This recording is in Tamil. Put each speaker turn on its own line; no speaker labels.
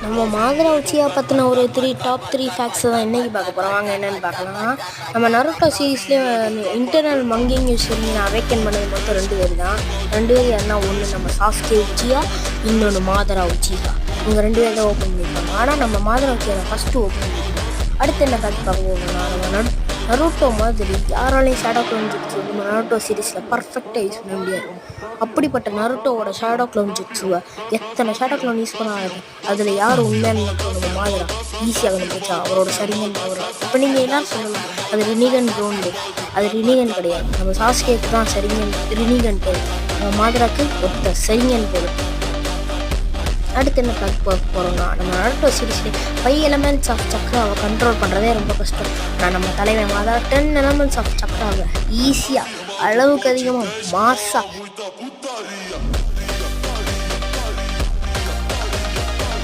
நம்ம மாதரா உச்சியா பற்றின ஒரு டாப் த்ரீ ஃபேக்ட்ஸை தான் இன்றைக்கி பார்க்க போகிறோம். வாங்க என்னென்னு பார்க்கலாம். நம்ம நருட்டோ சீரீஸ்லேயே இன்டர்னல் மங்கிங் யூஸ்வலி அவேக்கன் பண்ணது மொத்தம் 2 பேர் தான். 2 பேர் யாருன்னா, ஒன்று நம்ம சாஸ்கே உச்சியா, இன்னொன்று மாதரா உச்சியா. இவங்க 2 பேர் தான் ஓப்பன் பண்ணியிருப்பாங்க. ஆனால் நம்ம மாதரா உச்சியா தான் ஃபஸ்ட்டு ஓப்பன் பண்ணியிருக்கோம். அடுத்து என்ன ஃபேக்ட் பார்க்க போகணும்னா, நம்ம நருட்டோ மாதிரி யாராலையும் ஷேடோ க்ளோன் ஜுட்ஸு நம்ம நருட்டோ சீரீஸில் பர்ஃபெக்டாக யூஸ் பண்ண முடியாது. அப்படிப்பட்ட நருட்டோவோட ஷேடோ க்ளோன் ஜுட்ஸுவை எத்தனை ஷேடோ க்ளோன் யூஸ் பண்ணாது, அதில் யார் உண்மையான நம்ம மாதரா ஈஸியாக கண்டுபிடிச்சா அவரோட சரிங்கன் வரும். இப்போ நீங்கள் என்ன சொல்லலாம், அது ரினிகன் க்ளோன்டு, அது ரினிகன் கிடையாது. நம்ம சாஸ்கேக்கு தான் சரிங்கன் ரினிகன் பேர், நம்ம மாதராக்கு ஒருத்த சரிங்கன் பேர். அடுத்து என்ன பார்க்க போகிறோம்னா, நம்ம நருட்டோ சீரீஸ்லேயே 5 எலமெண்ட்ஸ் ஆஃப் சக்ராவை கண்ட்ரோல் பண்ணுறதே ரொம்ப கஷ்டம். ஆனால் நம்ம தலைவன் மாதரா 10 எலமெண்ட்ஸ் ஆஃப் சக்ராவை ஈஸியாக அளவுக்கு அதிகமாக மாஸாக